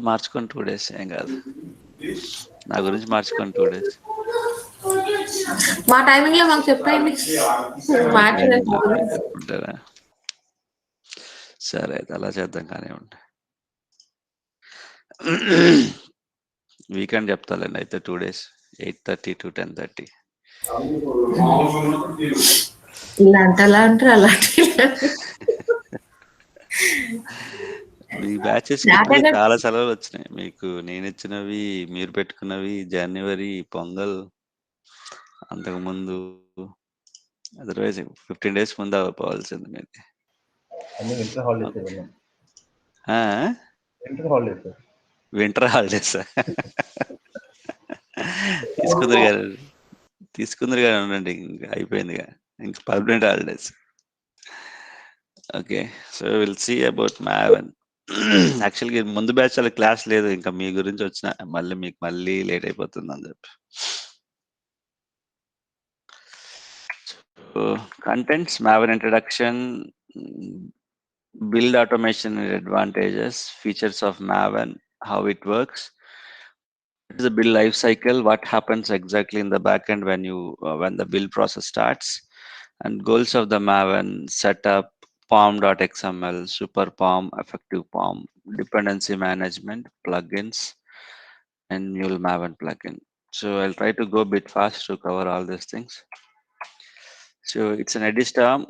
మార్చుకొని 2 days ఏం కాదు. నా గురించి మార్చుకొని 2 days. మా టైమింగ్ లో మాకు చెప్పండి. చెప్పుకుంటారా? సరే అయితే అలా చేద్దాం కానివ్వండి. వీకెండ్ చెప్తాలేండి అయితే 2 days 8:30 to 10:30. ఇలాంటి అలా అంటారు అలాంటి మీ బ్యాచెస్ ఇప్పటికే చాలా సెలవులు వచ్చినాయి. మీకు నేను ఇచ్చినవి, మీరు పెట్టుకున్నవి, జనవరి, పొంగల్, అంతకుముందు అదర్వైజ్ 15 days ముందు అవ్వపోవాల్సింది మీది. వింటర్ హాలిడేస్ తీసుకుందరు కానీ ఉండండి, ఇంకా అయిపోయిందిగా, ఇంకా permanent holidays. Okay, so will see about maven. యాక్చువల్గా ముందు బ్యాచ్ వాళ్ళ క్లాస్ లేదు, ఇంకా మీ గురించి వచ్చిన మీకు మళ్ళీ లేట్ అయిపోతుంది అని చెప్పి. So contents, maven introduction, build automation and advantages, features of Maven, how it works, what is the build life cycle, what happens exactly in the backend when the build process starts, and goals of the Maven setup, POM.xml, super POM, effective POM, dependency management, plugins, and Mule Maven plugin. So I'll try to go a bit fast to cover all these things. So it's an edis term.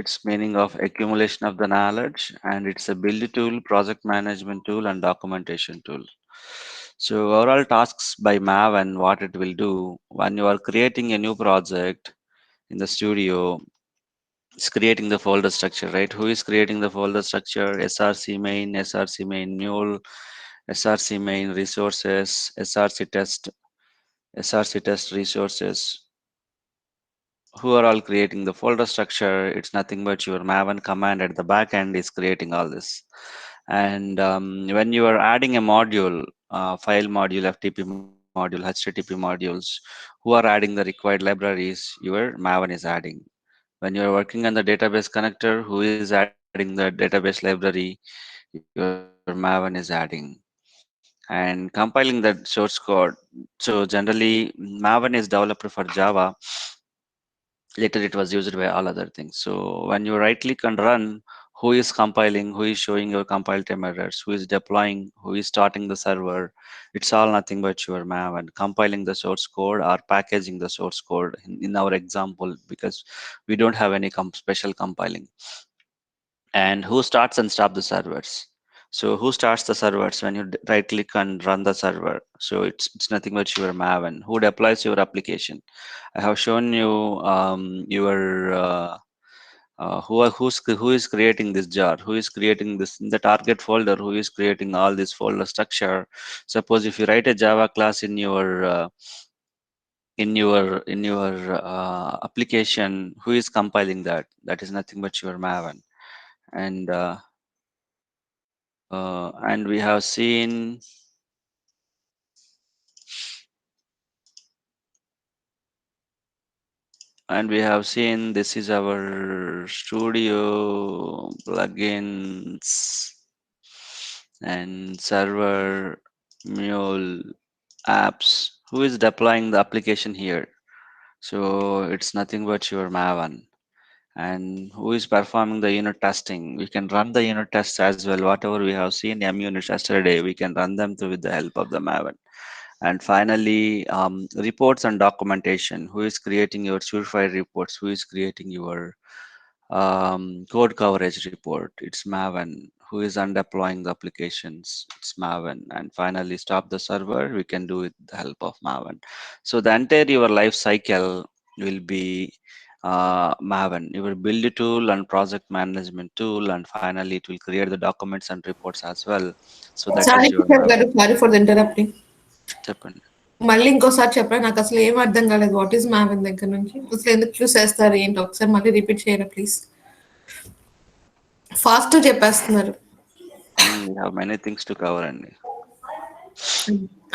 Its meaning of accumulation of the knowledge, and it's a build tool, project management tool, and documentation tool. So overall tasks by Maven, what it will do when you are creating a new project in the studio, it's creating the folder structure, right? Who is creating the folder structure? SRC main mule, SRC main resources, SRC test resources. Who are all creating the folder structure? It's nothing but your Maven command at the back end is creating all this. And when you are adding a module, file module, FTP module, HTTP modules, who are adding the required libraries, your Maven is adding. When you are working on the database connector, who is adding the database library, your Maven is adding. And compiling that source code. So generally, Maven is developed for Java. Later it was used by all other things. So when you right click and run, who is compiling, who is showing your compile time errors, who is deploying, who is starting the server, it's all nothing but your Maven compiling the source code or packaging the source code in our example, because we don't have any special compiling. And who starts and stop the servers? So who starts the servers when you right click and run the server? So it's nothing but your Maven. Who deploys your application? I have shown you your who is creating this jar, who is creating this in the target folder, who is creating all this folder structure. Suppose if you write a Java class in your application, who is compiling that? That is nothing but your Maven. And we have seen this is our studio plugins and server mule apps. Who is deploying the application here? So it's nothing but your Maven. And who is performing the unit testing? We can run the unit tests as well. Whatever we have seen units yesterday, we can run them with the help of the Maven. And finally, reports and documentation. Who is creating your Surefire reports? Who is creating your code coverage report? It's Maven. Who is undeploying the applications? It's Maven. And finally, stop the server. We can do with the help of Maven. So the entire your life cycle will be Maven, your build tool and project management tool, and finally it will create the documents and reports as well. So that is your Maven. Sorry for the interrupting. చెప్పండి. మళ్ళీ ఇంకోసారి చెప్పండి, నాకు అసలు ఏం అర్థం కాలేదు. What is maven దగ్గర నుంచి అసలు ఎందుకు చూస్ చేస్తారు ఏంటి, ఒకసారి మళ్ళీ రిపీట్ చేయరా ప్లీజ్. ఫాస్ట్ చెప్పేస్తున్నారు. మెనీ థింగ్స్ టు కవర్ అండి.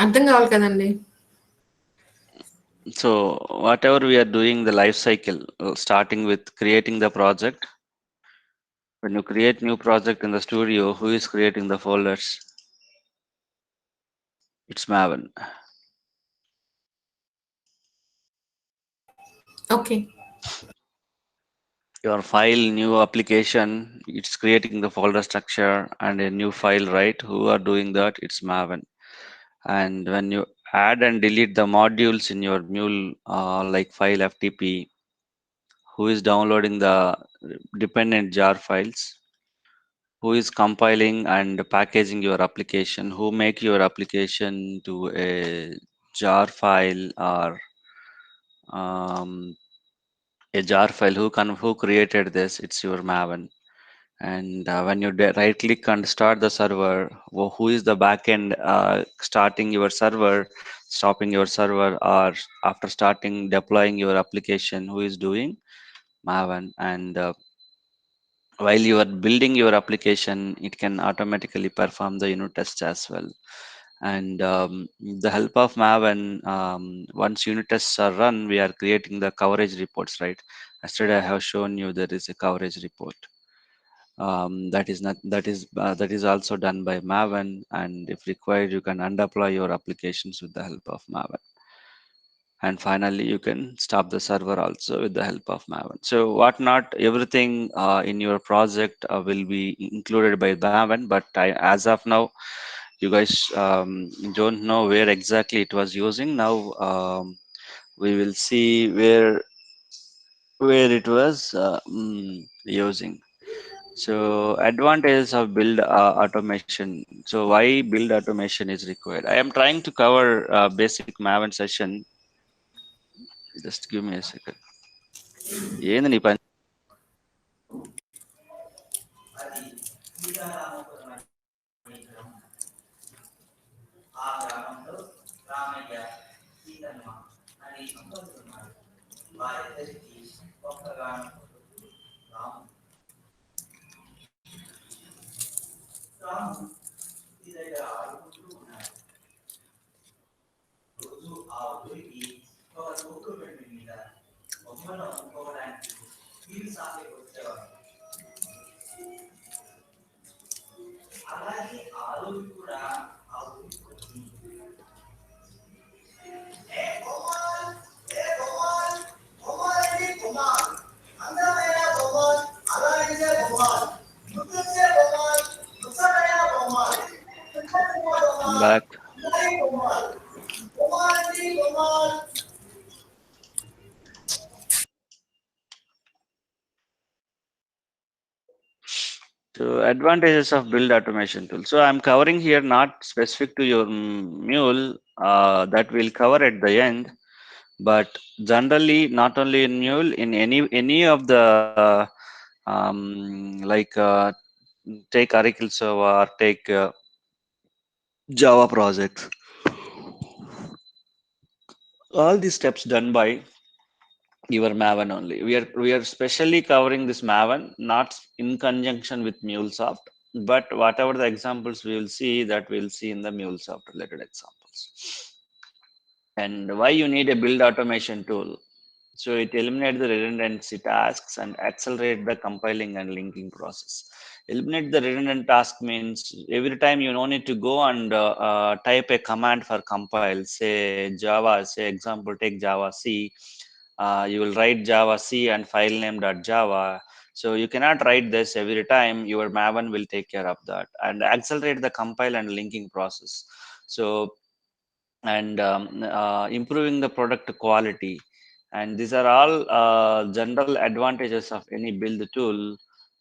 అర్థం కావాలి కదండి. So whatever we are doing the life cycle, starting with creating the project. When you create new project in the studio, who is creating the folders? It's Maven. Okay. Your file, new application, it's creating the folder structure and a new file, right? Who are doing that? It's Maven. And when you add and delete the modules in your mule, like file FTP, who is downloading the dependent jar files, who is compiling and packaging your application, who make your application to a jar file or um, a jar file, who created this? It's your Maven. And when you right click and start the server, who is the backend starting your server, stopping your server, or after starting deploying your application, who is doing? Maven. And while you are building your application, it can automatically perform the unit tests as well. And the help of Maven, once unit tests are run, we are creating the coverage reports, right? Yesterday I have shown you there is a coverage report. That is not that is also done by Maven, and if required, you can undeploy your applications with the help of Maven. And finally, you can stop the server also with the help of Maven. So what not everything in your project will be included by Maven, but as of now, you guys don't know where exactly it was using. Now we will see where it was using. So advantages of build automation. So why build automation is required? I am trying to cover basic Maven session. Just give me a second. ఏంది నీ పని? I'm back. So advantages of build automation tool. So I'm covering here not specific to your mule, that will cover at the end, but generally not only in mule, in any of the like take Oracle server, take Java projects, all these steps done by your Maven only. We are specially covering this Maven, not in conjunction with MuleSoft, but whatever the examples we will see, that we'll see in the MuleSoft related examples. And why you need a build automation tool? So it eliminates the redundancy tasks and accelerate the compiling and linking process. Eliminate the redundant task means every time you no need to go and type a command for compile. Say Java, say example, take Java C. You will write Java C and file name .java. So you cannot write this every time. Your Maven will take care of that and accelerate the compile and linking process. So and improving the product quality, and these are all general advantages of any build tool.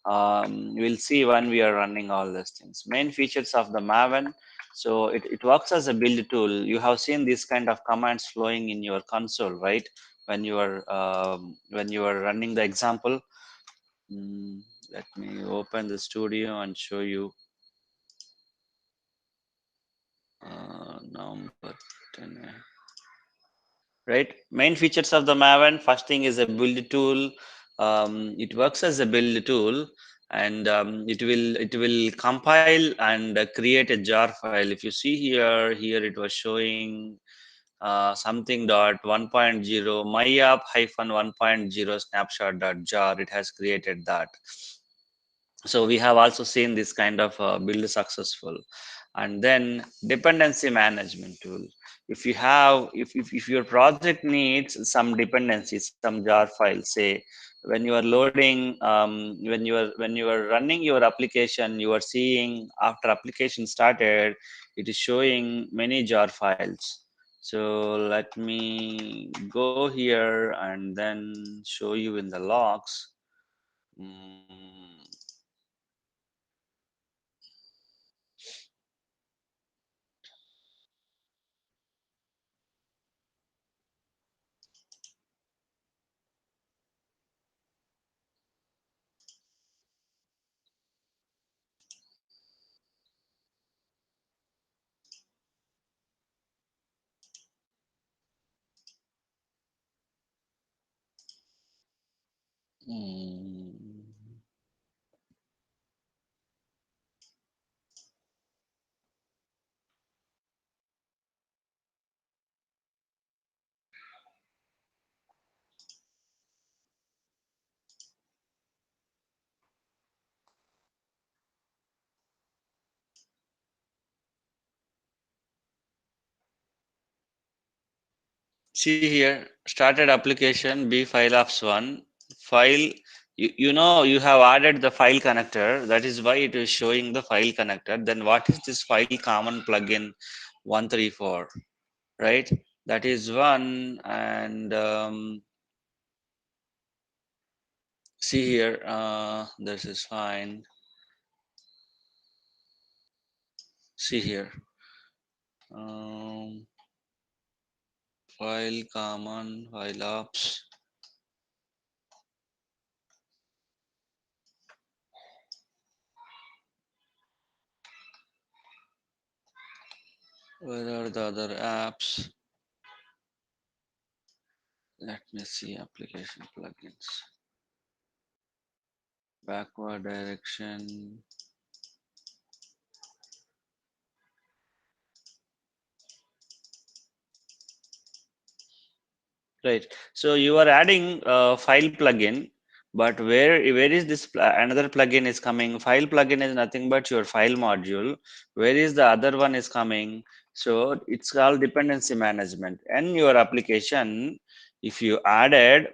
We'll see when we are running all these things. Main features of the Maven. So it works as a build tool. You have seen these kind of commands flowing in your console, right? When you are running the example. Mm, Let me open the studio and show you number 10. Right, main features of the Maven. First thing is a build tool. It works as a build tool, and it will compile and create a jar file. If you see here it was showing something dot 1.0 myapp hyphen 1.0 snapshot dot jar. It has created that. So we have also seen this kind of build successful. and then dependency management tool. If you have, if your project needs some dependencies, some jar files, say when you are loading, when you are running your application, you are seeing after application started, it is showing many jar files. So let me go here and then show you in the logs. Mm, mm. See here, started application B file apps one file. You know you have added the file connector. That is why it is showing the file connector. Then what is this file common plugin 134? Right? That is one. And see here, this is fine. See here, um, file common file apps. Where are the other apps? Let me see application plugins. Backward direction. Right. So you are adding a file plugin, but where is this another plugin is coming? File plugin is nothing but your file module. Where is the other one is coming? So it's called dependency management. And your application, if you added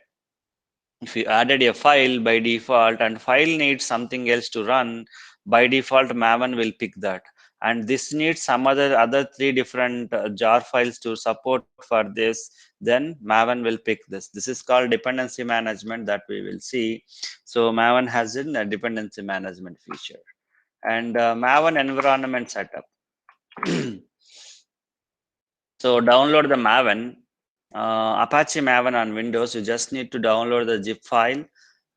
if you added a file by default and file needs something else to run, by default Maven will pick that. And this needs some other three different jar files to support for this, then Maven will pick this. This is called dependency management that we will see. So Maven has in a dependency management feature. And Maven environment setup. So download the Maven, Apache Maven on Windows. You just need to download the zip file,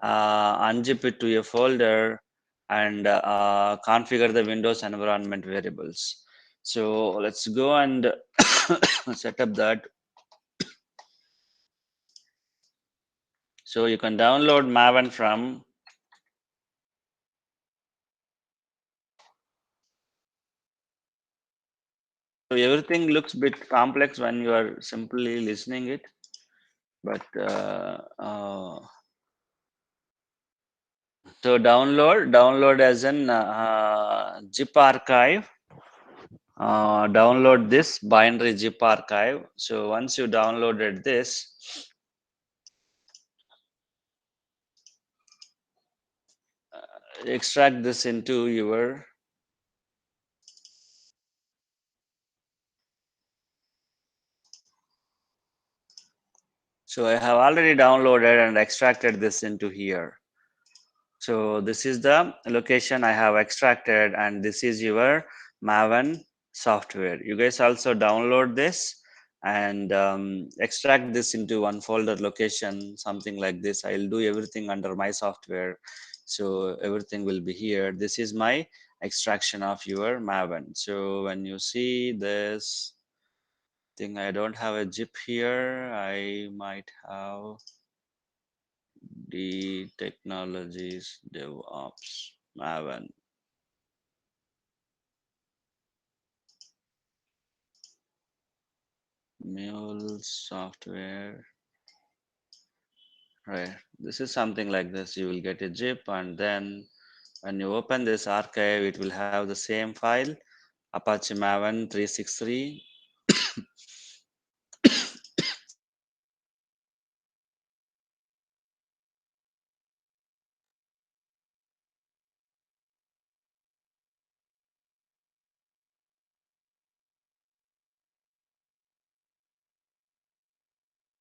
unzip it to a folder, and configure the Windows environment variables. So let's go and set up that. So you can download Maven from. So everything looks a bit complex when you are simply listening it, but so download as an zip archive. Download this binary zip archive. So once you downloaded this, extract this into your. So I have already downloaded and extracted this into here. So this is the location I have extracted, and this is your Maven software. You guys also download this and extract this into one folder location, something like this. I'll do everything under my software. So everything will be here. This is my extraction of your Maven. So when you see this thing, I don't have a zip here. I might have the technologies DevOps Maven. Mule software. Right. This is something like this. You will get a zip, and then when you open this archive, it will have the same file. Apache Maven 363.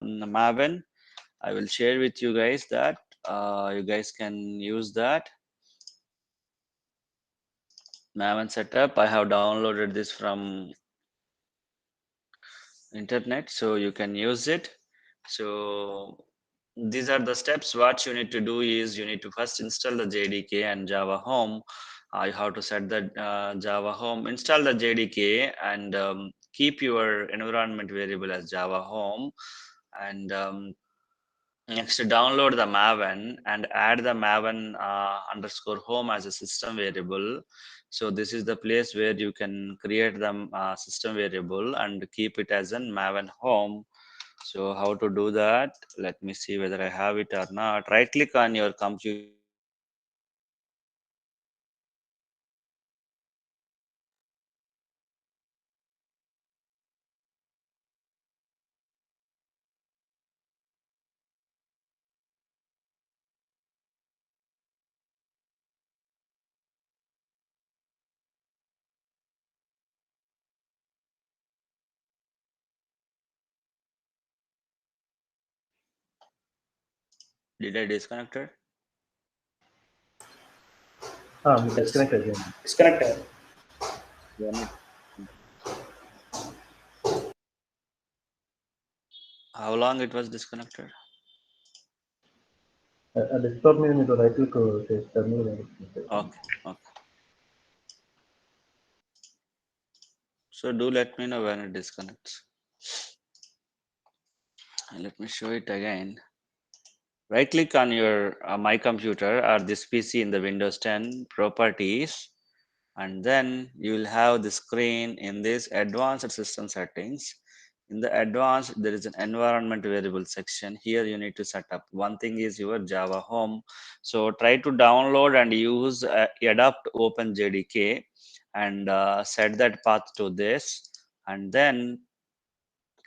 Maven. I will share with you guys that you guys can use that Maven setup. I have downloaded this from internet, so you can use it. So these are the steps. What you need to do is you need to first install the JDK and Java Home. You have to set the Java Home, install the JDK, and keep your environment variable as Java Home. And next, download the Maven and add the Maven underscore home as a system variable. So this is the place where you can create the system variable and keep it as an Maven home. So how to do that? Let me see whether I have it or not. Right click on your computer and then go to Maven. Did I disconnect it? Disconnect again. Yeah, how long it was disconnected? Desktop में नहीं तो right click से terminal Okay, okay. So do let me know when it disconnects. Let me show it again. Right click on your my computer or this PC in the Windows 10 properties, and then you will have the screen in this advanced system settings. In the advanced, there is an environment variable section. Here you need to set up. One thing is your Java home. So try to download and use adapt open JDK and set that path to this, and then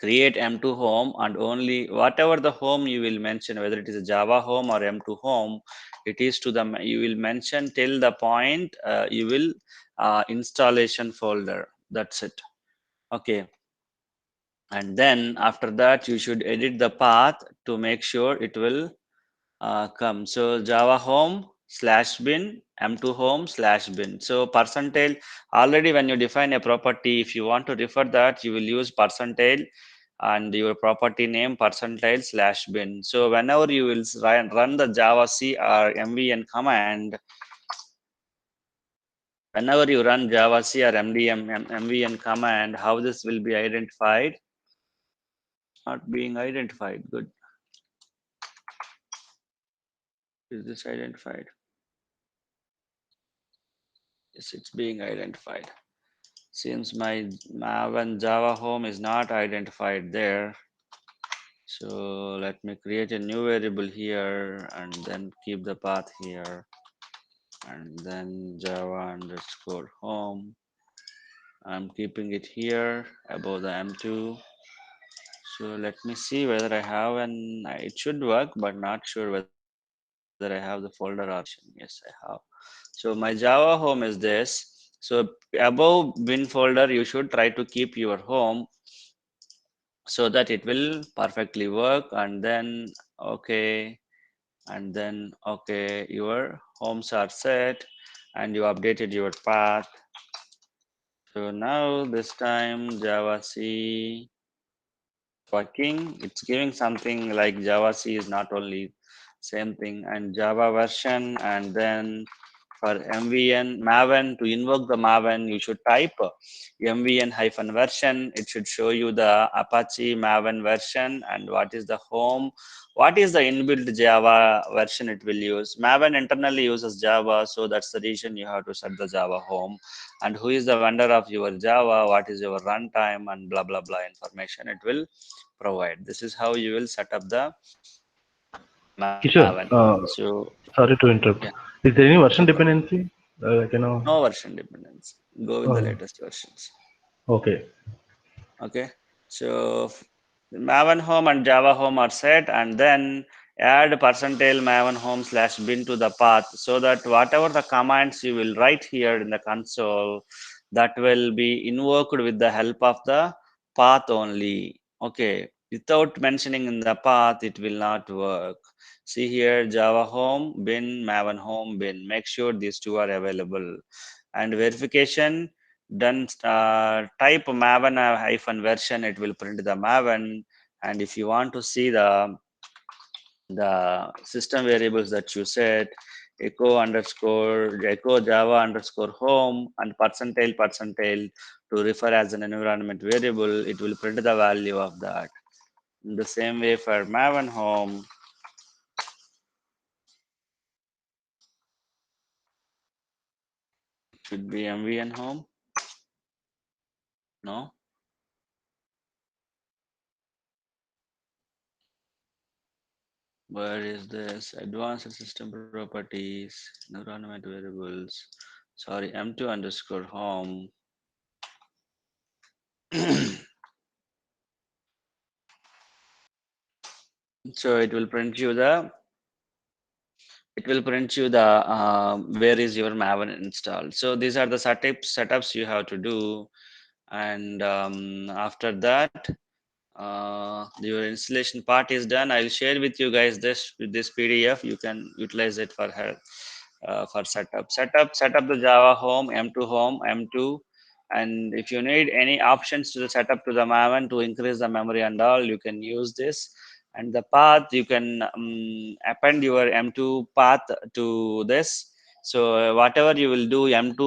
create M2 home, and only whatever the home you will mention, whether it is a Java home or M2 home, it is to the you will mention till the point you will installation folder. That's it. Okay. And then after that you should edit the path to make sure it will come. So Java home slash bin M2 home slash bin. So percentage, already when you define a property, if you want to refer that, you will use percentage and your property name percentage slash bin. So whenever you will run the Java C or MVN command, whenever you run Java C or MVN command, how this will be identified? Not being identified. Good. Is this identified? Yes, it's being identified. Seems my Maven Java home is not identified there. So let me create a new variable here and then keep the path here, and then Java underscore home. I'm keeping it here above the M2. So let me see whether I have it should work, but not sure whether I have the folder or not. Yes, I have. So my Java home is this. So above bin folder, you should try to keep your home so that it will perfectly work. And then, okay. And then, okay, your homes are set and you updated your path. So now this time Java C working. It's giving something like Java C is not only same thing, and Java version, and then for MVN Maven, to invoke the Maven, you should type MVN hyphen version. It should show you the Apache Maven version and what is the home, what is the inbuilt Java version it will use. Maven internally uses Java, so that's the reason you have to set the Java home, and who is the vendor of your Java, what is your runtime, and blah blah blah information it will provide. This is how you will set up the Maven. Kishore, So sorry to yeah, interrupt. Is there any no version problem. dependency? Like, No version dependency. Go with the latest versions. Okay. Okay, so Maven home and Java home are set, and then add percentile Maven home slash bin to the path, so that whatever the commands you will write here in the console, that will be invoked with the help of the path only. Okay, without mentioning in the path, it will not work. See here, Java home bin, Maven home bin. Make sure these two are available. And verification, done. Type maven hyphen version, it will print the maven. And if you want to see the system variables that you set, echo java underscore home and percentile to refer as an environment variable, it will print the value of that. In the same way for maven home, it should be mvn home. No, where is this? Advanced system properties, environment variables. Sorry, m2 underscore home. So it will print you the where is your maven installed. So these are the setups you have to do. And after that, your installation part is done. I'll share with you guys this pdf. You can utilize it for set up the java home, m2 home, m2. And if you need any options to the setup to the maven to increase the memory and all, you can use this. And the path, you can append your m2 path to this. So whatever you will do, m2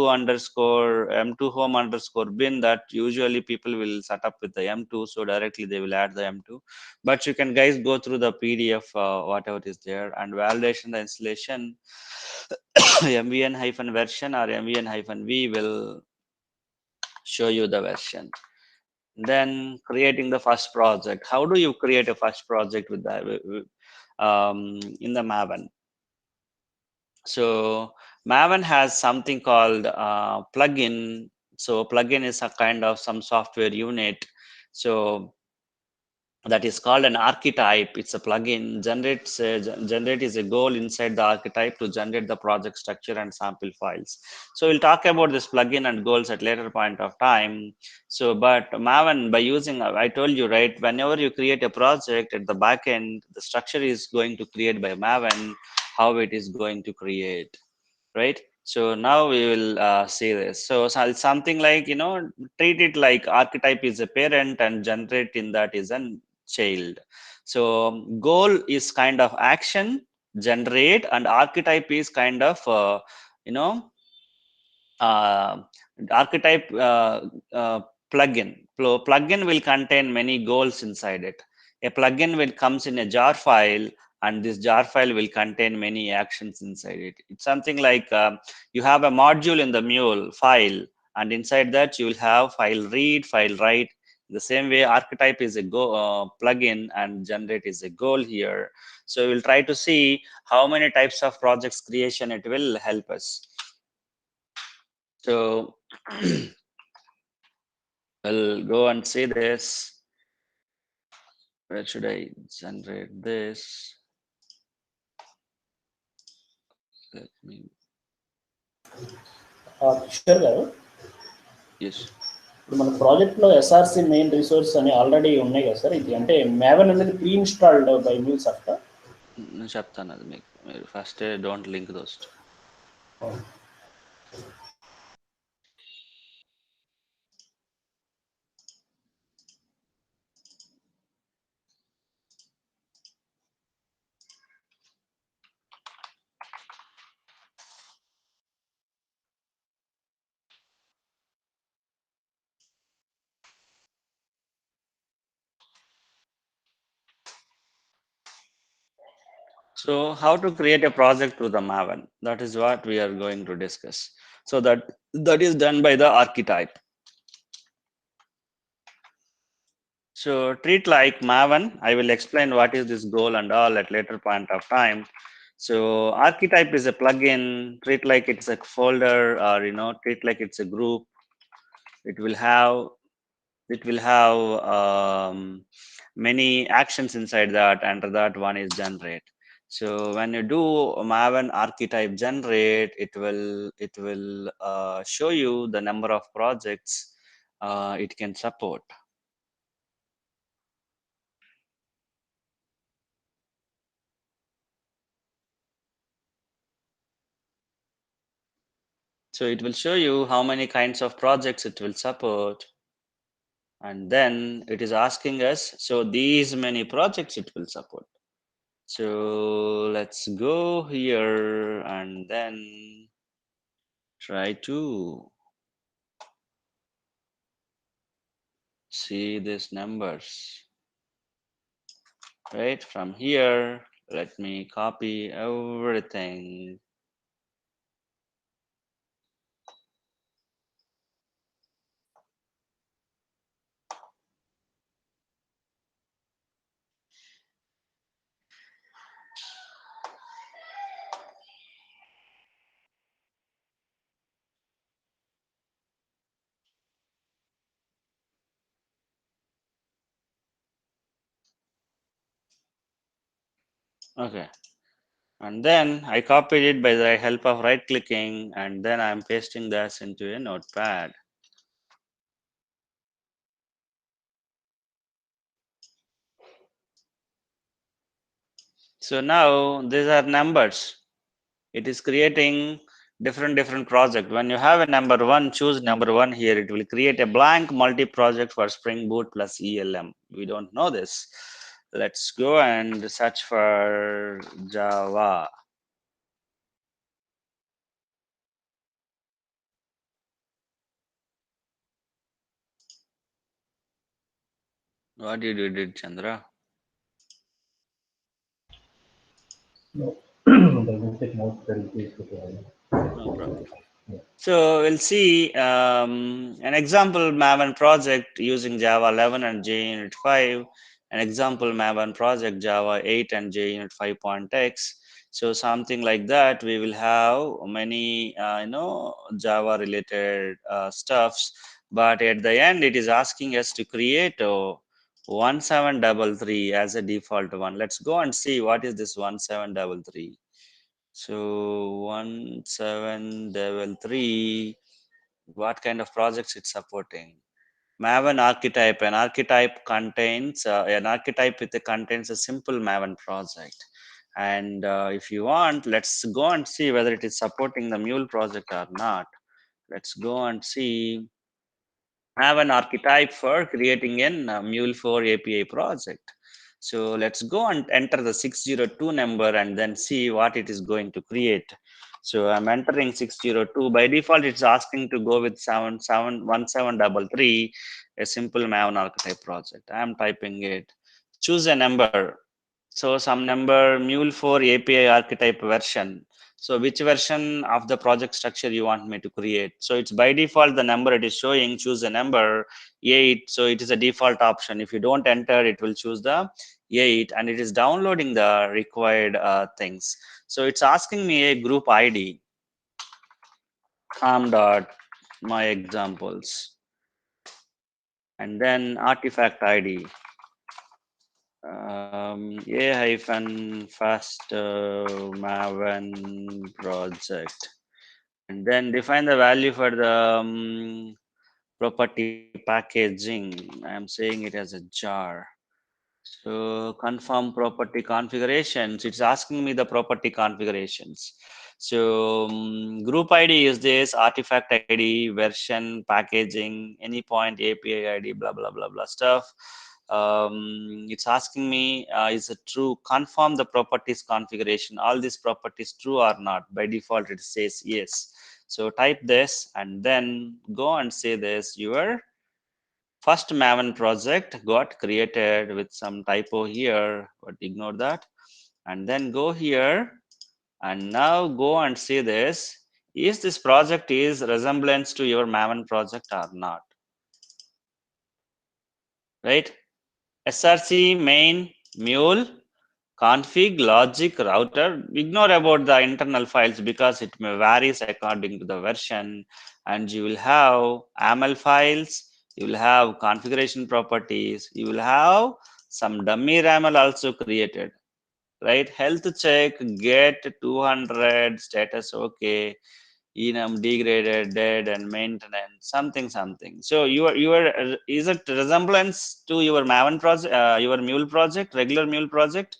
home underscore bin, that usually people will set up with the m2, so directly they will add the m2. But you can guys go through the pdf, whatever is there. And validation, the installation, mvn hyphen version or mvn hyphen v will show you the version. Then creating the first project. How do you create a first project with the in the maven? So maven has something called plugin. So plugin is a kind of some software unit. So that is called an archetype. It's a plugin. Generate is a goal inside the archetype to generate the project structure and sample files. So we'll talk about this plugin and goals at later point of time. So, but Maven, by using, I told you, right, whenever you create a project at the back end, the structure is going to create by Maven, how it is going to create, right? So now we will see this. So something like, treat it like archetype is a parent and generate in that is a child. So goal is kind of action, generate, and archetype is kind of you know uh, archetype plugin. Plugin will contain many goals inside it. A plugin will comes in a jar file, and this jar file will contain many actions inside it. It's something like you have a module in the mule file, and inside that you will have file read, file write. The same way, archetype is a plugin, and generate is a goal here. So we'll try to see how many types of projects creation it will help us. So I'll go and see this. Where should I generate this? Let me. Kishore గారు, Yes. ఇప్పుడు మన ప్రాజెక్ట్లో SRC main resource అని already ఉన్నాయి కదా sir. ఇది అంటే maven అనేది pre installed by mule software. నేను చెప్తాను అది మీకు. మీరు first don't link those. So how to create a project to the Maven? That is what we are going to discuss. So that is done by the archetype. So treat like Maven. I will explain what is this goal and all at later point of time. So archetype is a plugin. Treat like it's a folder, or treat like it's a group. it will have many actions inside that. Under that one is generate. So when you do Maven archetype generate, it will show you the number of projects it can support. So it will show you how many kinds of projects it will support. And then it is asking us, so these many projects it will support. So let's go here and then try to see these numbers. Right from here, let me copy everything. Okay. And then I copied it by the help of right clicking, and then I'm pasting this into a notepad. So now these are numbers. It is creating different project. When you have a number one, choose number one here. It will create a blank multi-project for Spring Boot plus ELM. We don't know this. Let's go and search for Java. What did you do, Chandra? No, the music notes very peaceful. No problem. So we'll see an example Maven project using Java 11 and JUnit 5, an example Maven project Java 8 and JUnit 5.x. So something like that, we will have many Java related stuffs, but at the end it is asking us to create a 1733 as a default one. Let's go and see what is this 1733. So 1733, what kind of projects it's supporting? Maven archetype. An archetype contains contains a simple Maven project. And if you want, let's go and see whether it is supporting the Mule project or not. Let's go and see. Have an archetype for creating an Mule 4 API project. So let's go and enter the 602 number and then see what it is going to create. So I'm entering 602. By default, it's asking to go with 1733, a simple Maven archetype project. I'm typing it. Choose a number. So some number Mule 4 API archetype version. So which version of the project structure you want me to create? So it's by default the number it is showing. Choose a number 8. So it is a default option. If you don't enter, it will choose the 8, and it is downloading the required things. So it's asking me a group ID. Dot my examples, and then artifact ID. A hyphen fast Maven project, and then define the value for the property packaging. I am saying it as a jar. So confirm property configurations. It's asking me the property configurations. So group ID is this, artifact ID, version, packaging, any point, API ID, blah blah blah blah stuff. It's asking me is it true? Confirm the properties configuration. All these properties true or not? By default, it says yes. So type this and then go and say this. Your first Maven project got created with some typo here, but ignore that. And then go here and now go and see this. Is this project is resemblance to your Maven project or not? Right? SRC main mule config logic router. Ignore about the internal files because it may varies according to the version. and you will have AML files, you will have configuration properties, you will have some dummy YAML also created, right? Health check, get 200, status okay, enum degraded, dead, and maintenance, something. So your is it resemblance to your Maven project, your Mule project, regular Mule project?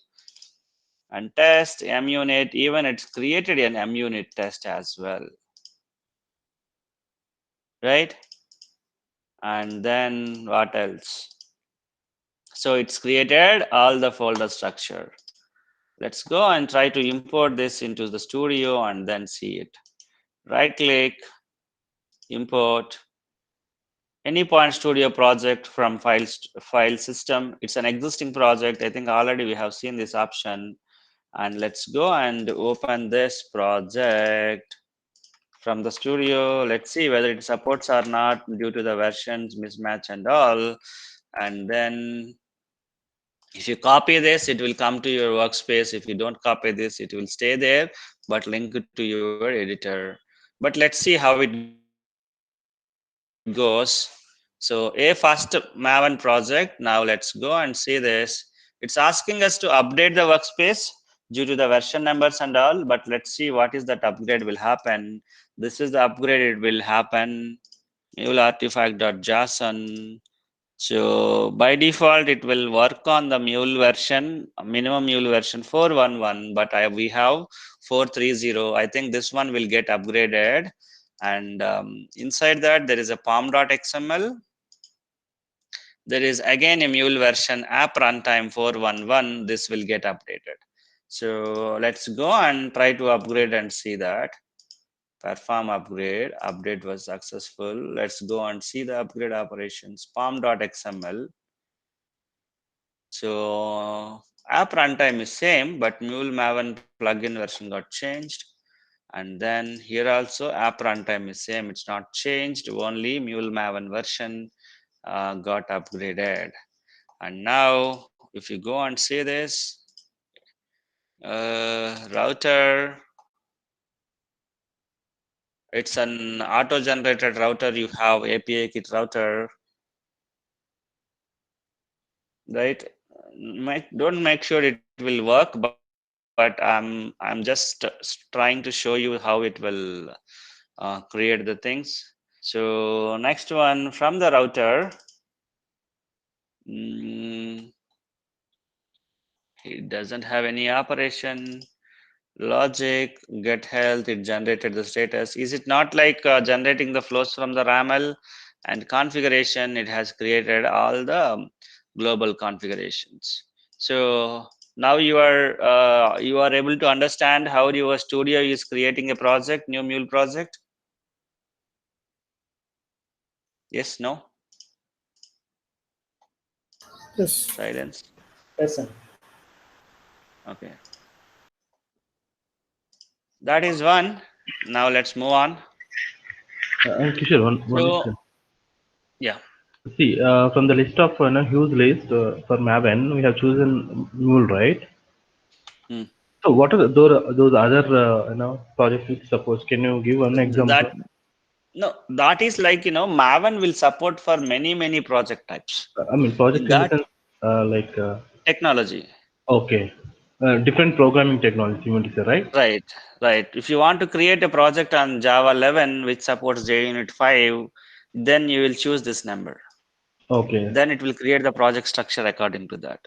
And test munit, even it's created an munit test as well, right? And then what else? So it's created all the folder structure. Let's go and try to import this into the studio and then see it. Right click, import AnyPoint Studio project from file system. It's an existing project. I think already we have seen this option. And let's go and open this project from the studio. Let's see whether it supports or not due to the versions mismatch and all. And then if you copy this, it will come to your workspace. If you don't copy this, it will stay there, but link it to your editor. But let's see how it goes. So a first Maven project. Now let's go and see this. It's asking us to update the workspace due to the version numbers and all, but let's see what is that upgrade will happen. This is the upgrade, it will happen. Mule artifact.json. So by default, it will work on the Mule version, minimum Mule version 4.11, but we have 4.30. I think this one will get upgraded. And inside that, there is a pom.xml. There is again a Mule version app runtime 4.11. This will get updated. So let's go and try to upgrade and see that. Perform update was successful. Let's go and see the upgrade operations. Pom.xml. So app runtime is same, but Mule Maven plugin version got changed. And then here also app runtime is same. It's not changed. Only Mule Maven version got upgraded. And now if you go and see this router, it's an auto-generated router. You have API kit router, right? Don't make sure it will work, but I'm just trying to show you how it will create the things. So next one from the router, it doesn't have any operation. Logic, get health, it generated the status. Is it not like generating the flows from the RAML? And configuration, it has created all the global configurations. So now you are able to understand how your studio is creating a project, new Mule project. Yes, no? Yes. Silence. Yes, sir. Okay. That is one. Now let's move on. Kishore, one So, question. yeah. See, from the list of huge list for Maven, we have chosen Mule, right? Hmm. So, what are those other projects which suppose? Can you give one example? No, that is like, Maven will support for many project types. I mean, project In in the that sense, like, technology. okay, different programming technology, you want to say, right? Right. If you want to create a project on Java 11 which supports JUnit 5, then you will choose this number. Okay. Then it will create the project structure according to that.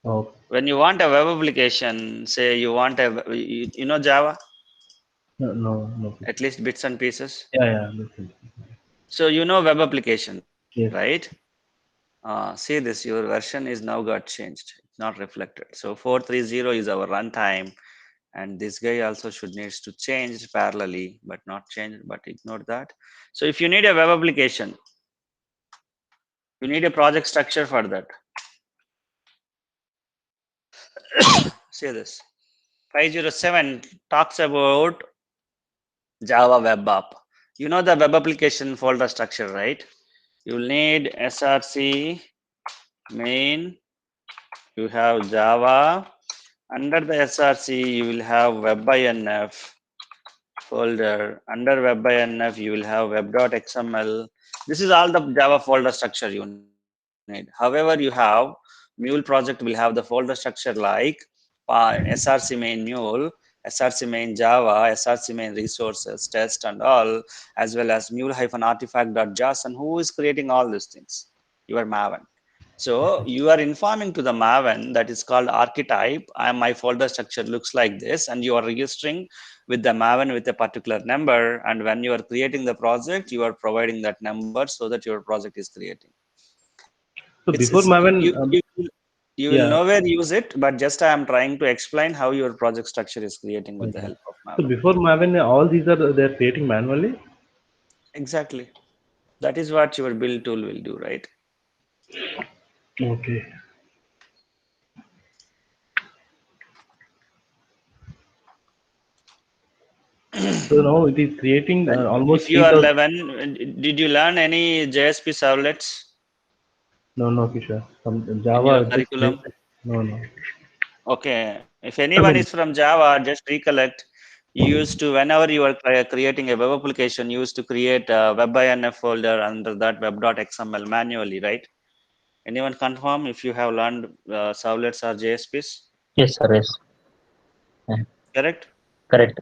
Okay. When you want a web application, say you want Java, No. at least bits and pieces. Yeah. Listen. So web application, Yes. right? See this, your version is now got changed. It's not reflected. So 4.30 is our runtime. And this guy also should needs to change parallelly, but not change, but ignore that. So if you need a web application, you need a project structure for that. See this. 507 talks about Java web app. You know the web application folder structure, right? You will need src main. You have Java. Under the src, you will have webinf. folder. Under web.inf, you will have web.xml. This is all the Java folder structure you need. However, you have Mule project will have the folder structure like src main Mule, src main Java, src main resources, test and all, as well as mule-artifact.json. Who is creating all these things? Your Maven. So you are informing to the Maven that is called archetype. My folder structure looks like this, and you are registering with the Maven with a particular number. And when you are creating the project, you are providing that number so that your project is creating. So It's before Maven, you will yeah. nowhere use it, but just I am trying to explain how your project structure is creating with the Okay. help of So Maven. before Maven, all these are they're creating manually. Exactly. That is what your build tool will do, right? Okay. So now it is creating When almost if you are 3,000. 11, did you learn any JSP servlets No, no, Kishore. From in your Java, just curriculum? no, no. Okay. If I anyone is mean, from Java, just recollect. You used to, whenever you are creating a web application, you used to create a web.inf folder under that web.xml manually, right? Anyone confirm if you have learned servlets or JSPs? Yes, sir. Yes. Yeah, Correct? correct.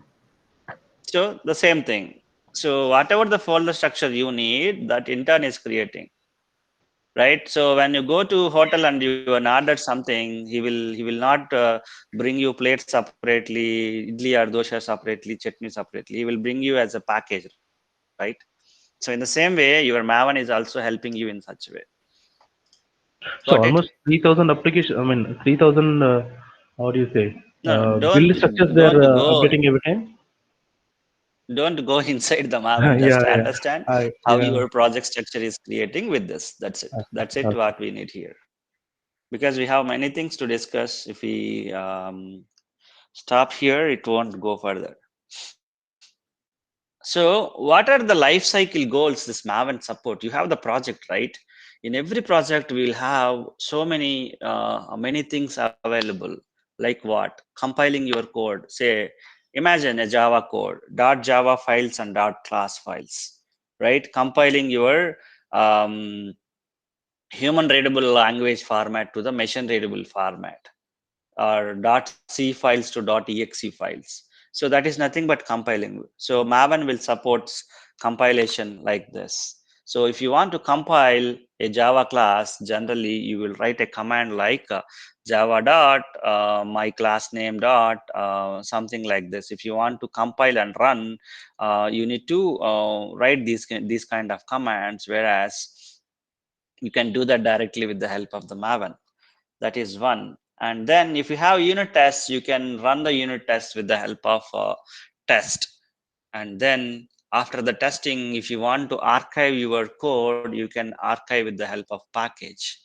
So the same thing. So whatever the folder structure you need, that intern is creating, right? So when you go to hotel and you ordered something, he will not bring you plates separately, idli or dosha separately, chutney separately. He will bring you as a package, right? So in the same way, your Maven is also helping you in such a way. so Got it? almost 3,000 application. I mean, 3,000. How do you say? No, no, Build structures they're updating every time. don't go inside the Maven. Yeah, Just yeah. understand how Yeah. your project structure is creating with this. That's it. That's it. Okay. What we need here, because we have many things to discuss. If we stop here, it won't go further. So, what are the life cycle goals this Maven support? You have the project, right? In every project, we will have so many things available. Like what? Compiling your code. Say, imagine a Java code, .java files and .class files, right? Compiling your um, human readable language format to the machine readable format, or .c files to .exe files. So that is nothing but compiling. So Maven will support compilation like this. So if you want to compile a Java class, generally you will write a command like java dot my class name dot something like this. If you want to compile and run, you need to write these kind of commands, whereas you can do that directly with the help of the Maven. That is one. And then if you have unit tests, you can run the unit tests with the help of test. And then after the testing, if you want to archive your code, you can archive with the help of package,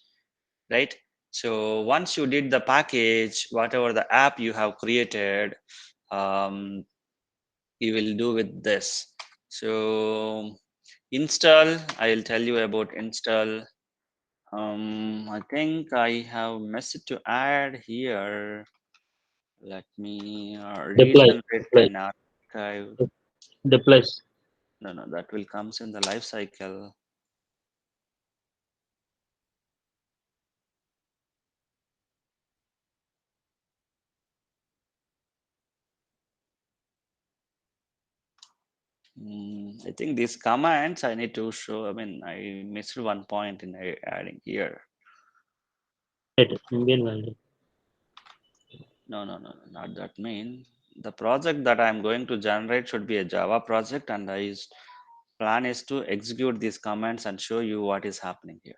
right? So once you did the package, whatever the app you have created, um, you will do with this. So install, I will tell you about install. I think I have message to add here. Let me Deploy, regenerate deploy, an archive. deploy. No, no, that will comes in the life cycle. I think these commands I need to show. I mean, I missed one point in adding here. Right, Indian value. No, no, no, no, not that mean. The project that I'm going to generate should be a Java project, and plan is to execute these commands and show you what is happening here.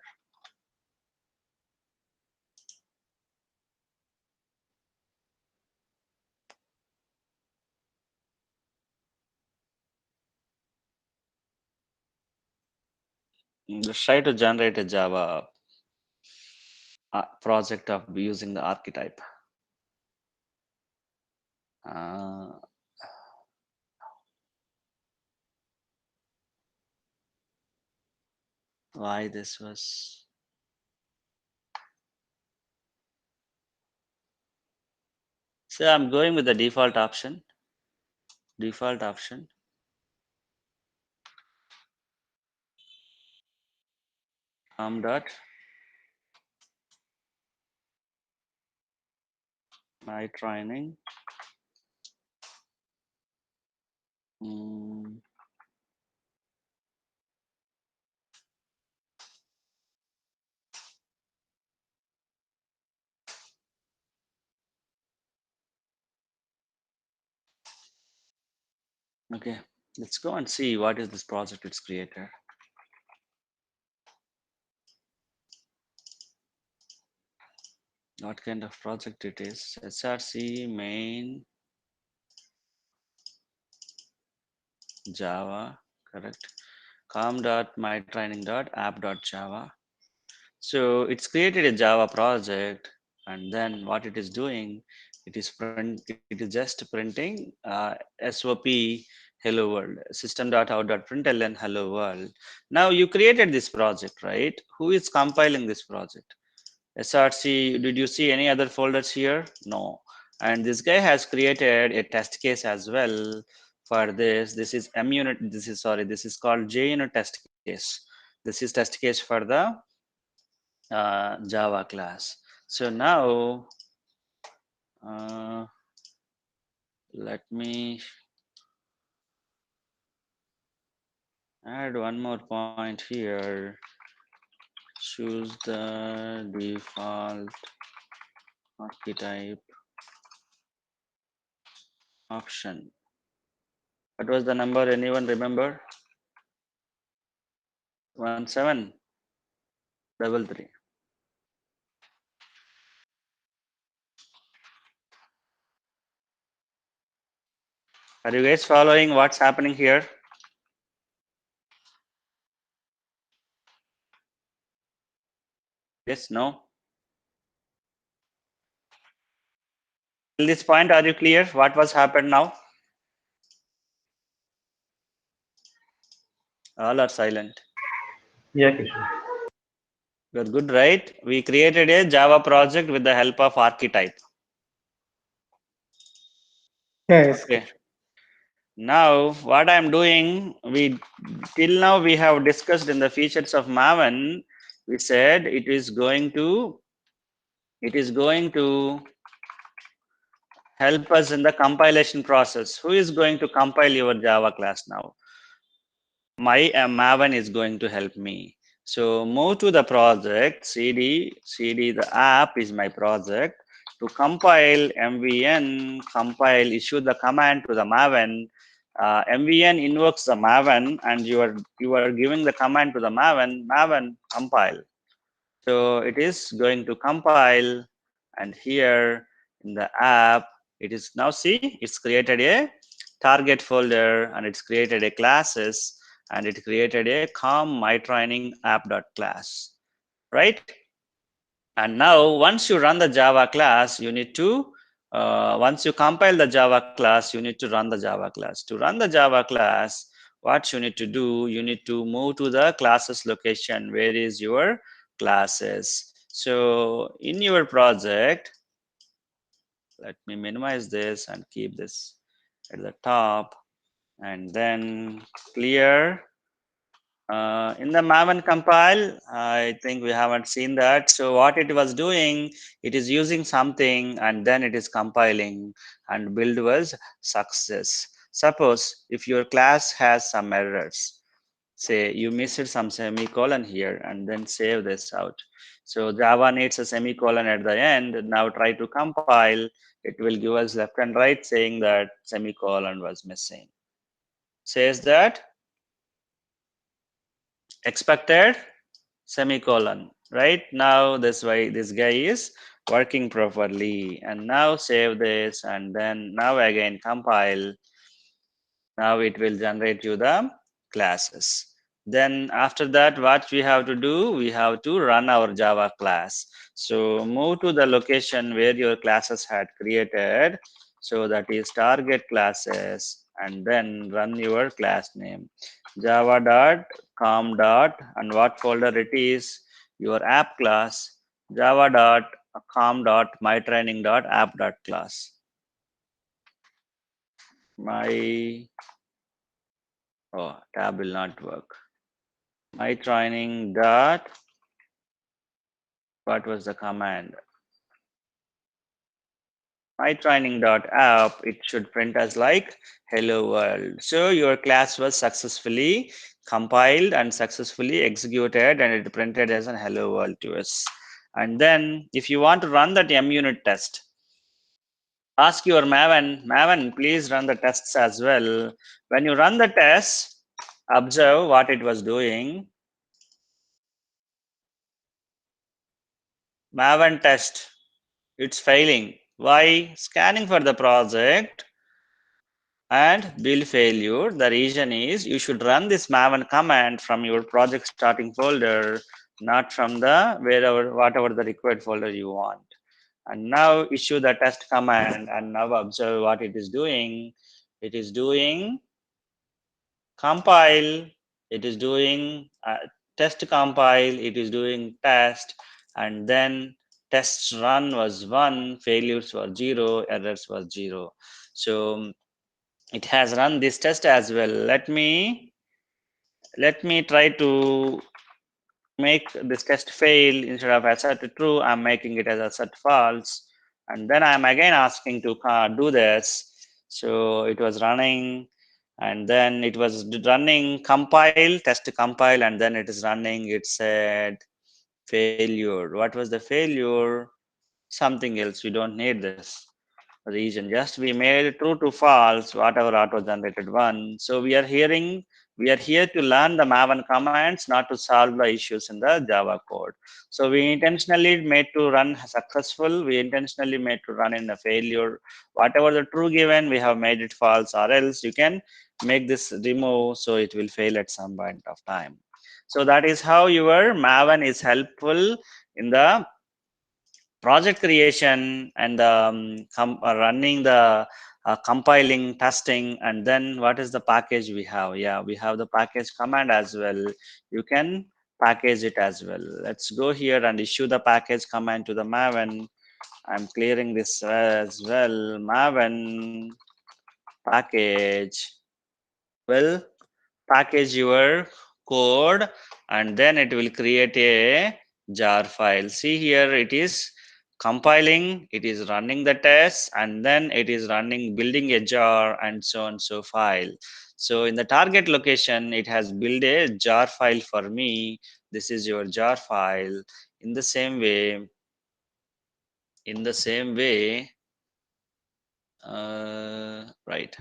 Let's try to generate a Java project of using the archetype. Uh, why this was. So I'm going with the default option. default option. Dot my training. Okay, let's go and see what is this project it's created. What kind of project it is? SRC main Java, correct? com.mytraining.app.java. So it's created a Java project, and then what it is doing, it is just printing SOP hello world, system.out.println hello world. Now you created this project, right? Who is compiling this project? SRC, did you see any other folders here? No. And this guy has created a test case as well for this. This is munit, this is called JUnit test case. This is test case for the Java class. So now, let me add one more point here. Choose the default archetype option. What was the number? Anyone remember? 1733. Are you guys following what's happening here? Yes, no? Till this point, are you clear what was happened now? All are silent. Yeah, Kishore. You're good, right? We created a Java project with the help of archetype. Yes. Okay. Now, what I'm doing, till now we have discussed in the features of Maven. We said it is going to help us in the compilation process. Who is going to compile your Java class now? My Maven is going to help me. So move to the project, cd, the app is my project. To compile mvn, compile, issue the command to the Maven. Mvn invokes the Maven, and you are giving the command to the Maven compile. So it is going to compile, and here in the app, it is now, see, it's created a target folder, and it's created a classes, and it created a com mytraining app.class, right? And now once you run the Java class, you need to once you compile the Java class, you need to run the Java class. To run the Java class, what you need to do, you need to move to the classes location. Where is your classes? So in your project, let me minimize this and keep this at the top, and then clear. In the Maven compile, I think we haven't seen that. So what it was doing, it is using something and then it is compiling, and build was success. Suppose if your class has some errors, say you missed some semicolon here, and then save this out. So Java needs a semicolon at the end. Now try to compile. It will give us left and right saying that semicolon was missing. Says that expected semicolon. Right now, this way this guy is working properly. And now save this, and then now again compile. Now it will generate you the classes. Then after that, what we have to do, we have to run our Java class. So move to the location where your classes had created. So that is target classes, and then run your class name java.com dot, and what folder it is, your app class java.com dot mytraining dot app dot class. my tab will not work. My training dot, what was the command? My training dot app, it should print as like hello world. So your class was successfully compiled and successfully executed, and it printed as an hello world to us. And then if you want to run that munit test, ask your Maven, please run the tests as well. When you run the test, observe what it was doing. Maven test, it's failing. Why? Scanning for the project and build failure. The reason is you should run this Maven command from your project starting folder, not from the whatever the required folder you want. And now issue the test command, and now observe what it is doing. It is doing compile, it is doing test compile, it is doing test, and then tests run was 1, failures were 0, errors was 0. So it has run this test as well. Let me try to make this test fail. Instead of assert true, I'm making it as assert false, and then I'm again asking to do this. So it was running, and then it was running compile, test compile, and then it is running. It said failure. What was the failure? Something else. We don't need this region. Just we made true to false, whatever auto generated one. So we are here to learn the Maven commands, not to solve the issues in the Java code. So we intentionally made to run successful, we intentionally made to run in a failure. Whatever the true given, we have made it false, or else you can make this remove, so it will fail at some point of time. So that is how your Maven is helpful in the project creation and running the compiling, testing, and then what is the package we have? Yeah, we have the package command as well. You can package it as well. Let's go here and issue the package command to the Maven. I'm clearing this as well. Maven package will package your code, and then it will create a jar file. See here, it is compiling, it is running the test, and then it is running, building a jar, and so on so file. So in the target location, it has built a jar file for me. This is your jar file. In the same way, right.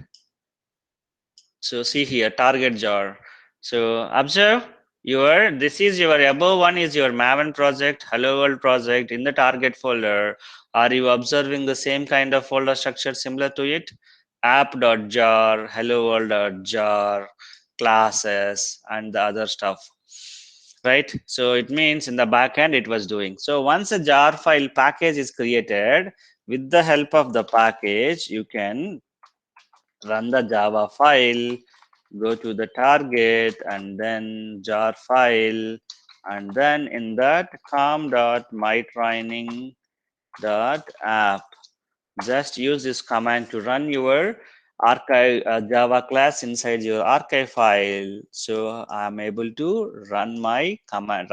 So see here, target jar. So observe this is your above one is your Maven project, hello world project in the target folder. Are you observing the same kind of folder structure similar to it? App.jar, hello world.jar, classes, and the other stuff. Right? So it means in the backend it was doing. So once a jar file package is created, with the help of the package, you can run the Java file, go to the target, and then jar file, and then in that com.mytraining.app, just use this command to run your archive Java class inside your archive file. So I'm able to run my command,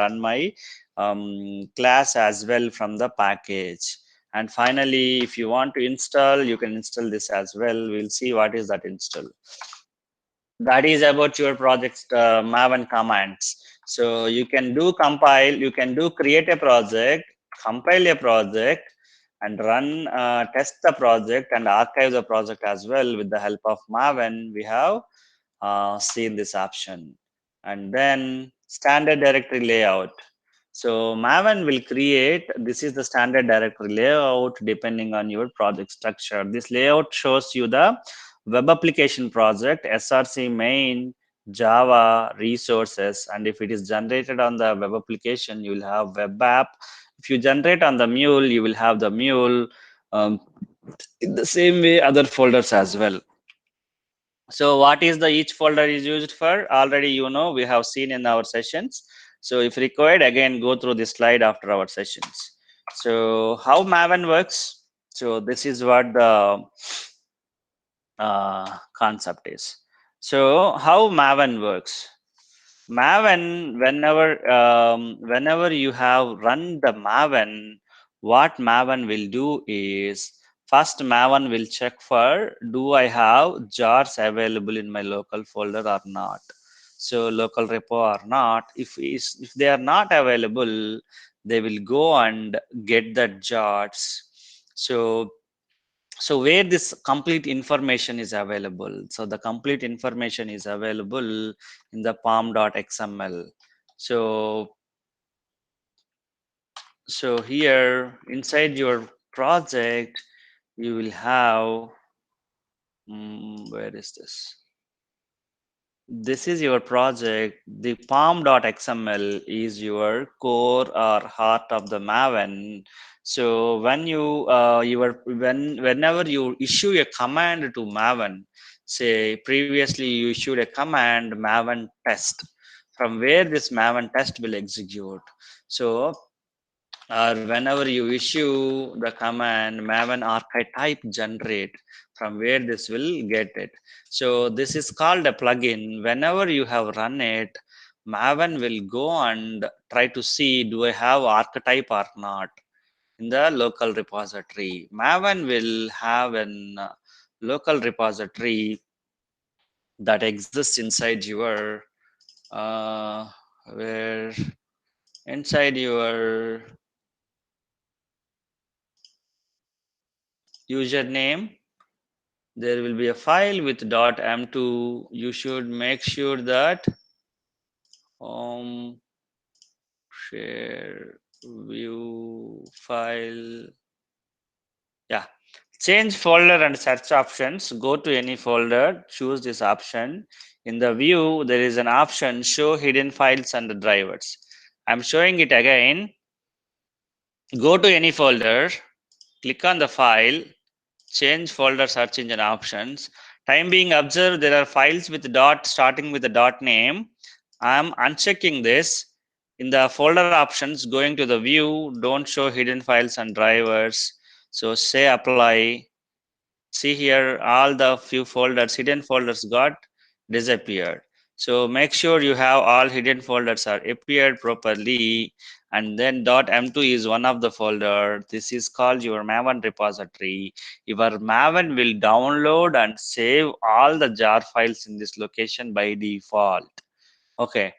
class as well from the package. And finally, if you want to install, you can install this as well. We'll see what is that install. That is about your project's Maven commands. So you can do compile, you can do create a project, compile a project, and run test the project and archive the project as well. With the help of Maven, we have seen this option. And then standard directory layout. So Maven will create, this is the standard directory layout depending on your project structure. This layout shows you the web application project, SRC main, Java, resources, and if it is generated on the web application, you will have web app. If you generate on the mule, you will have the mule. In the same way, other folders as well. So what is the each folder is used for? Already you know, we have seen in our sessions. So if required, again go through this slide after our sessions. So how Maven works? So this is what the concept is. So how Maven works? Maven, whenever you have run the Maven, what Maven will do is first Maven will check for do I have jars available in my local folder or not. So local repo or not. If they are not available, they will go and get the jars. So where this complete information is available, so the complete information is available in the pom.xml. So here inside your project you will have where is this? This is your project. The pom.xml is your core or heart of the Maven. So when you whenever you issue a command to Maven, say previously you issued a command Maven test, from where this Maven test will execute. So or whenever you issue the command maven archetype generate, from where this will get it. So this is called a plugin. Whenever you have run it, maven will go and try to see do I have archetype or not in the local repository. Maven will have an local repository that exists inside your where inside your username there will be a file with .m2. You should make sure that share view file. Yeah, change folder and search options. Go to any folder, choose this option. In the view, there is an option show hidden files and drivers. I'm showing it again. Go to any folder, click on the file, change folder search engine options. Time being observed, there are files with dot starting with the dot name. I'm unchecking this. In the folder options, going to the view, don't show hidden files and drivers. So say apply. See here, all the few folders, hidden folders got disappeared. So make sure you have all hidden folders are appeared properly. And then .m2 is one of the folder. This is called your Maven repository. Your Maven will download and save all the jar files in this location by default. Okay.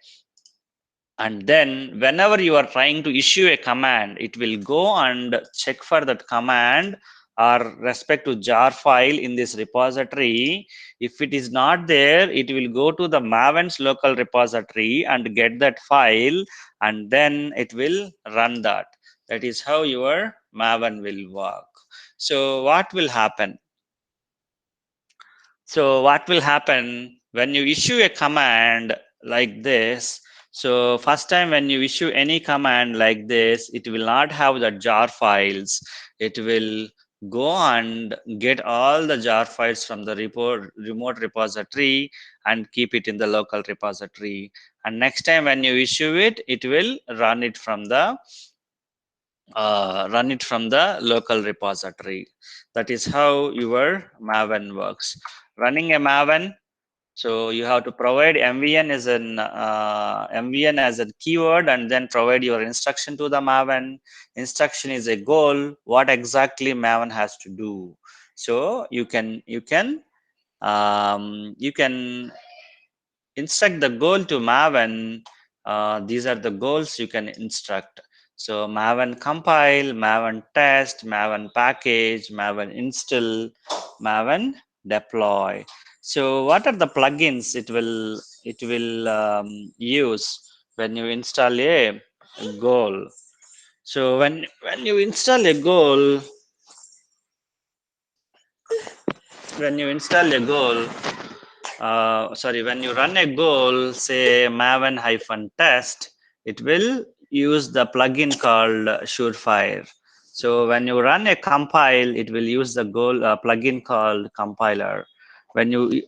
And then whenever you are trying to issue a command, it will go and check for that command or respect to jar file in this repository. If it is not there, it will go to the Maven's local repository and get that file, and then it will run that. That is how your Maven will work. So what will happen? So what will happen when you issue a command like this? So first time when you issue any command like this, it will not have the jar files. It will go and get all the jar files from the remote repository and keep it in the local repository. And next time when you issue it, it will run it from the local repository. That is how your Maven works. Running a Maven, so you have to provide MVN as a keyword and then provide your instruction to the Maven. Instruction is a goal. What exactly Maven has to do? So you can instruct the goal to Maven. These are the goals you can instruct. So Maven compile, Maven test, Maven package, Maven install, Maven deploy. So what are the plugins it will use when you install a goal? So when you install a goal, when you install a goal, when you run a goal, say maven-test, it will use the plugin called Surefire. So when you run a compile, it will use the goal plugin called compiler. When you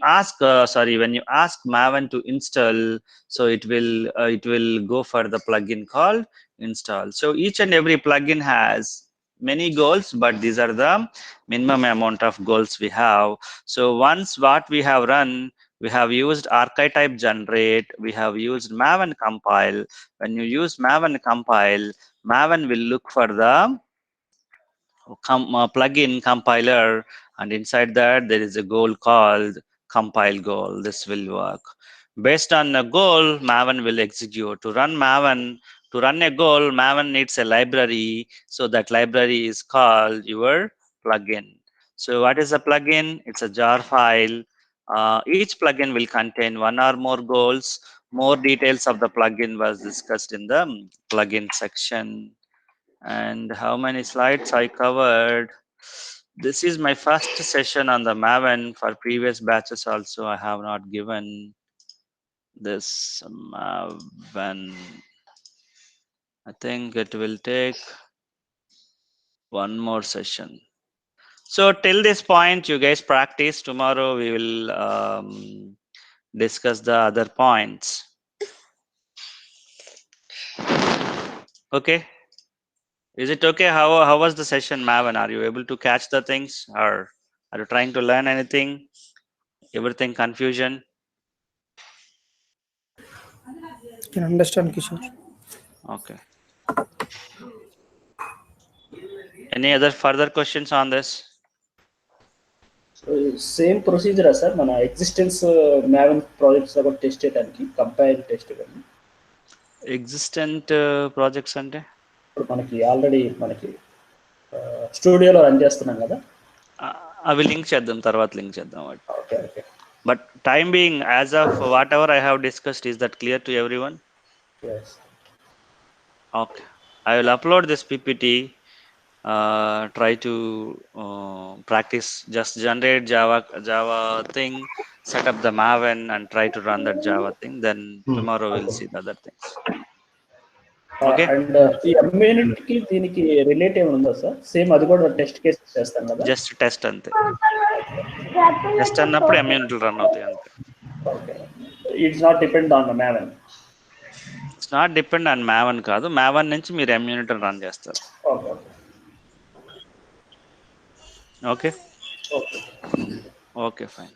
ask Maven to install, so it will go for the plugin called install. So each and every plugin has many goals, but these are the minimum amount of goals we have. So once what we have run, we have used archetype generate, we have used Maven compile. When you use Maven compile, Maven will look for the plugin compiler, and inside that there is a goal called compile goal. This will work. Based on a goal, Maven will execute. To run Maven, to run a goal, Maven needs a library. So that library is called your plugin. So what is a plugin? It's a jar file. Each plugin will contain one or more goals. More details of the plugin was discussed in the plugin section. And how many slides I covered? This is my first session on the Maven. For previous batches also I have not given this Maven. I think it will take one more session. So till this point you guys practice. Tomorrow we will discuss the other points. Okay. Is it okay? How was the session, Maven? Are you able to catch the things, or are you trying to learn anything? Everything confusion? Can understand, Kishore. Okay. Any other further questions on this? Same ప్రొసీజరా sir మన existence Maven projects కూడా test చేయడానికి compile test కానీ existent projects అంటే ఇప్పుడు మనకి already మనకి స్టూడియోలో రన్ చేస్తున్నాం కదా, అవి లింక్ చేద్దాం, తర్వాత లింక్ చేద్దాం వాటి. Okay okay. But time being as of what ever I have discussed, is that clear to everyone? Okay, I will upload this PPT. Try to practice, just generate Java thing, set up the Maven and try to run that Java thing. Then tomorrow we'll see the other things. Okay. And ఈ ఎంయూనిట్ కి దీనికి relate ఏమైనా ఉందా sir? Same అది కూడా test case చేస్తాం కదా? Just test అంతే. టెస్ట్ అన్నప్పుడు ఎంయూనిట్లు రన్ అవుతాయి అంతే. Okay. It's not depend on Maven. It's not depend on Maven కాదు, Maven నుంచి మీరు ఎంయూనిట్ రన్ చేస్తారు. Okay okay okay okay fine.